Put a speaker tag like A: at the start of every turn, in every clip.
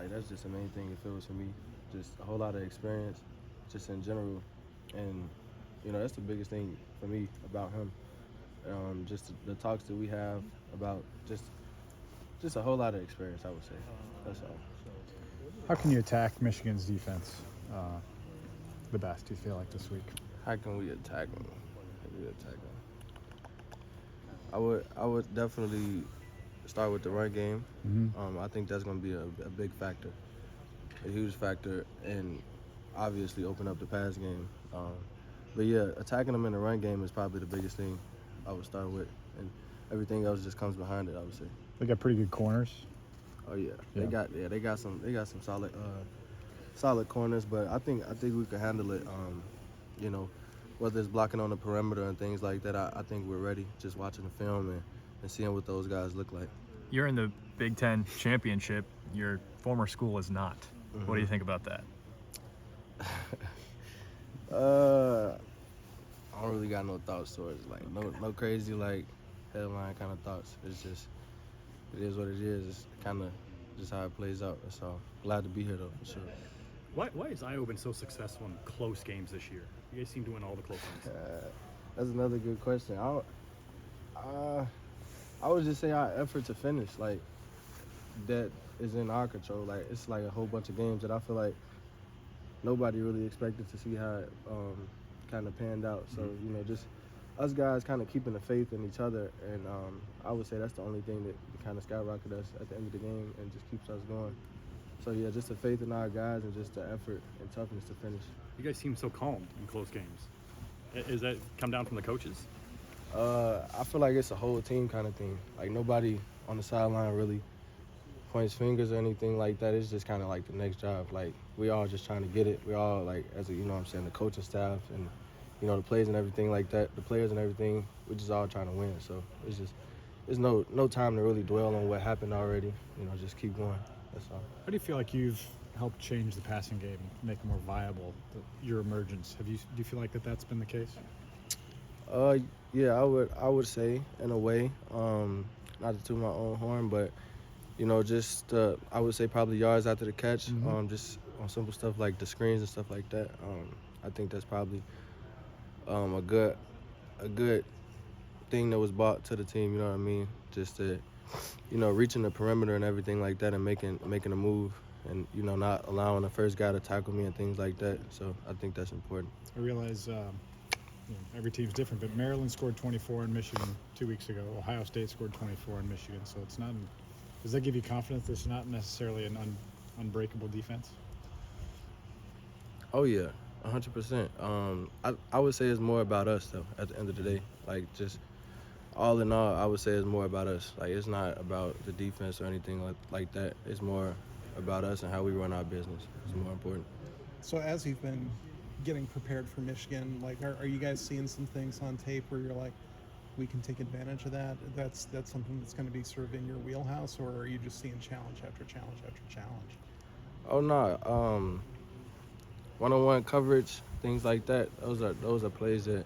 A: like that's just the main thing it feels for me. Just a whole lot of experience, just in general, and that's the biggest thing for me about him. Just the talks that we have about just a whole lot of experience. I would say that's all.
B: How can you attack Michigan's defense the best, do you feel like, this week?
A: How can we attack him? How can we attack him? I would definitely start with the run game. I think that's going to be a big factor, a huge factor, and obviously open up the pass game. But yeah, attacking them in the run game is probably the biggest thing I would start with, and everything else just comes behind it, I would say.
B: They got pretty good corners.
A: Oh yeah, they got some solid corners, but I think we could handle it. Whether it's blocking on the perimeter and things like that, I think we're ready. Just watching the film and seeing what those guys look like.
C: You're in the Big Ten championship. Your former school is not. What do you think about that?
A: I don't really got no thoughts towards no crazy headline kind of thoughts. It's just it is what it is. It's kind of just how it plays out. So glad to be here though, for sure.
D: Why has Iowa been so successful in close games this year? You guys seem to win all the close ones.
A: That's another good question. I would just say our effort to finish, that is in our control. It's a whole bunch of games that I feel like nobody really expected to see how it kind of panned out. So, just us guys kind of keeping the faith in each other. And I would say that's the only thing that kind of skyrocketed us at the end of the game and just keeps us going. So, yeah, just the faith in our guys and just the effort and toughness to finish.
D: You guys seem so calm in close games. Is that come down from the coaches?
A: I feel like it's a whole team kind of thing. Nobody on the sideline really points fingers or anything like that. It's just kind of the next job. We all just trying to get it. We all as a, the coaching staff and the plays and everything like that, the players and everything, we're just all trying to win. So it's just there's no time to really dwell on what happened already. Just keep going. That's all.
B: How do you feel like you've helped change the passing game, make it more viable, your emergence? Do you feel like that's been the case?
A: Yeah, I would say in a way, not to toot my own horn, but just I would say probably yards after the catch, just on simple stuff like the screens and stuff like that. I think that's probably a good thing that was brought to the team. You know what I mean? Just to reaching the perimeter and everything like that, and making a move, and not allowing the first guy to tackle me and things like that. So I think that's important.
B: I realize every team's different, but Maryland scored 24 in Michigan 2 weeks ago. Ohio State scored 24 in Michigan. So it's not. Does that give you confidence that it's not necessarily an unbreakable defense?
A: Oh yeah, 100%. I would say it's more about us though. At the end of the day, just all in all, I would say it's more about us. It's not about the defense or anything like that. It's more about us and how we run our business. It's more important.
E: So as you've been getting prepared for Michigan, are you guys seeing some things on tape where you're like, we can take advantage of that? That's something that's going to be sort of in your wheelhouse, or are you just seeing challenge after challenge after challenge?
A: Oh no, one-on-one coverage, things like that. Those are plays that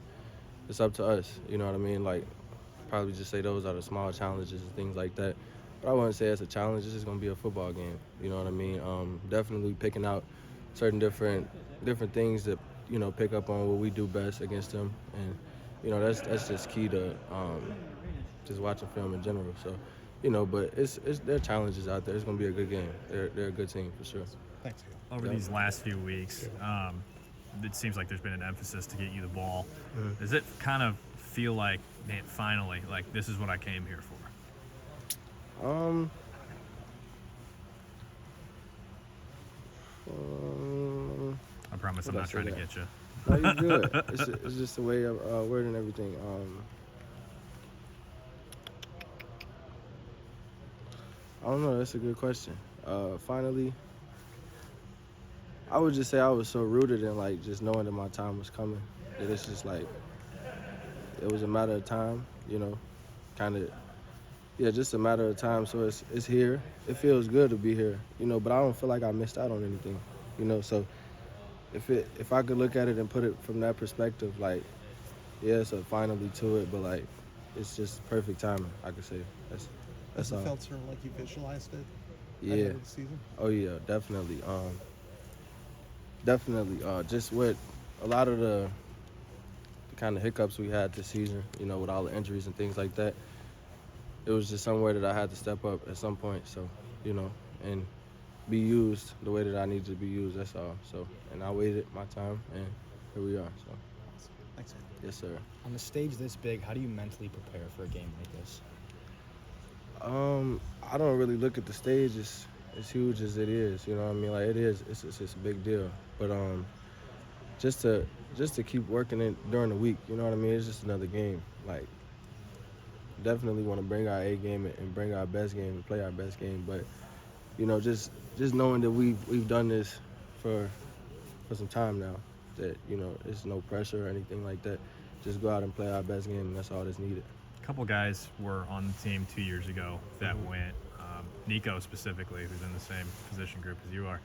A: it's up to us. You know what I mean? Probably just say those are the small challenges and things like that. But I wouldn't say it's a challenge. It's just going to be a football game. You know what I mean? Definitely picking out certain different things that pick up on what we do best against them, and that's just key to just watching film in general. So, but there are challenges out there. It's going to be a good game. They're a good team for sure.
E: Thanks.
C: Over these last few weeks, it seems like there's been an emphasis to get you the ball. Does it kind of feel like, man, finally, this is what I came here for? I promise I'm not trying to get you.
A: No, you're good. It's just a way of wording everything. I don't know. That's a good question. Finally, I would just say I was so rooted in just knowing that my time was coming. That it's just it was a matter of time. Kind of. Yeah, just a matter of time. So it's here. It feels good to be here. But I don't feel like I missed out on anything. So. If I could look at it and put it from that perspective, yeah, it's a finally to it, but it's just perfect timing. I could say that's
E: Has it
A: all.
E: felt sort of like you visualized it? ahead
A: Yeah.
E: of the season?
A: Oh yeah, definitely. Definitely. Just with a lot of the kind of hiccups we had this season, with all the injuries and things like that, it was just somewhere that I had to step up at some point. So, and be used the way that I needed to be used. That's all. So, and I waited my time, and here we are. So,
E: Thanks.
A: yes, sir.
F: On a stage this big, how do you mentally prepare for a game like this?
A: I don't really look at the stage as huge as it is. You know what I mean? Like it is. It's a big deal. But just to keep working it during the week. You know what I mean? It's just another game. Like definitely want to bring our A game and bring our best game and play our best game. But just knowing that we've done this for some time now. That it's no pressure or anything like that. Just go out and play our best game, and that's all that's needed.
C: A couple guys were on the team 2 years ago that went. Nico specifically, who's in the same position group as you are.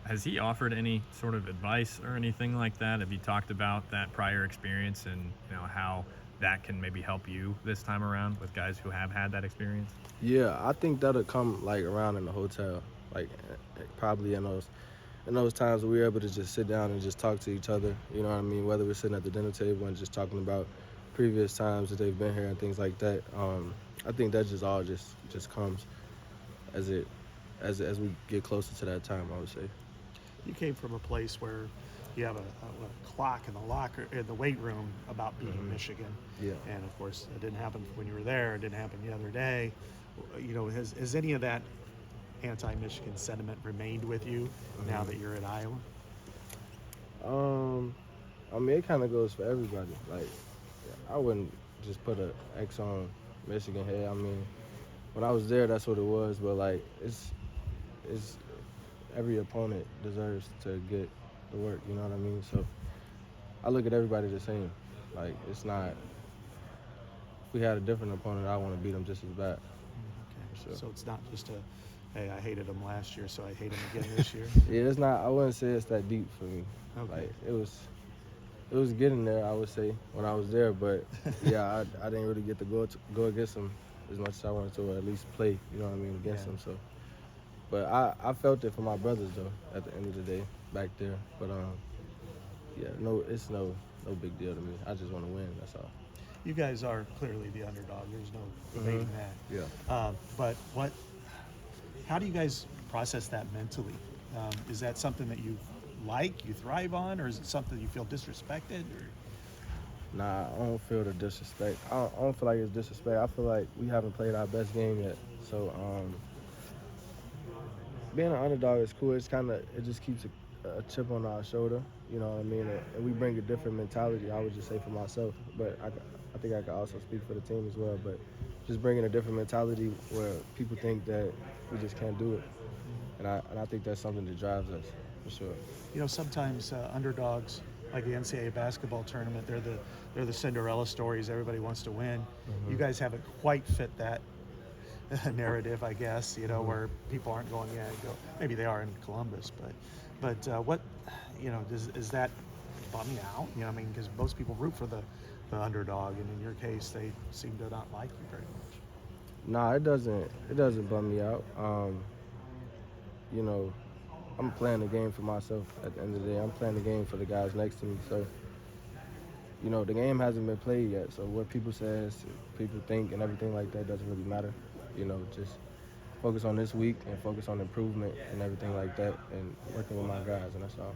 C: Has he offered any sort of advice or anything like that? Have you talked about that prior experience and how that can maybe help you this time around with guys who have had that experience?
A: Yeah, I think that'll come like around in the hotel, like probably in those times where we're able to just sit down and just talk to each other. You know what I mean? Whether we're sitting at the dinner table and just talking about previous times that they've been here and things like that. I think that just all just comes as we get closer to that time, I would say.
G: You came from a place where you have a clock in the weight room about beating Michigan.
A: Yeah.
G: And of course, it didn't happen when you were there. It didn't happen the other day. Has any of that anti-Michigan sentiment remained with you now that you're at Iowa?
A: I mean, it kind of goes for everybody. Like, I wouldn't just put an X on Michigan head. I mean, when I was there, that's what it was. But like, it's every opponent deserves to get the work. You know what I mean? So I look at everybody the same. Like, it's not. If we had a different opponent, I want to beat them just as bad.
G: Okay.
A: Sure.
G: So it's not just hey, I hated them last year, so I hate them again this year.
A: Yeah, it's not. I wouldn't say it's that deep for me.
G: Okay.
A: Like it was getting there, I would say, when I was there. But yeah, I didn't really get to go against them as much as I wanted to, or at least play. You know what I mean, against them. So, but I felt it for my brothers though. At the end of the day, back there. But yeah, no, it's no big deal to me. I just want to win. That's all.
G: You guys are clearly the underdog. There's no debating that.
A: Yeah.
G: But how do you guys process that mentally? Is that something that you thrive on, or is it something you feel disrespected? Or?
A: Nah, I don't feel the disrespect. I don't feel like it's disrespect. I feel like we haven't played our best game yet. So being an underdog is cool. It just keeps a chip on our shoulder. You know what I mean? And we bring a different mentality. I would just say for myself, but I think I could also speak for the team as well. But just bringing a different mentality where people think that we just can't do it, and I think that's something that drives us for sure.
G: Sometimes underdogs, like the NCAA basketball tournament, they're the Cinderella stories. Everybody wants to win. You guys haven't quite fit that narrative, I guess. Where people aren't going, maybe they are in Columbus, but what, does that bum you out? Because most people root for the underdog, and in your case, they seem to not like you very much.
A: Nah, it doesn't bum me out. I'm playing the game for myself at the end of the day. I'm playing the game for the guys next to me. So, the game hasn't been played yet. So what people says, people think, and everything like that doesn't really matter. Just focus on this week and focus on improvement and everything like that, and working with my guys, and that's all.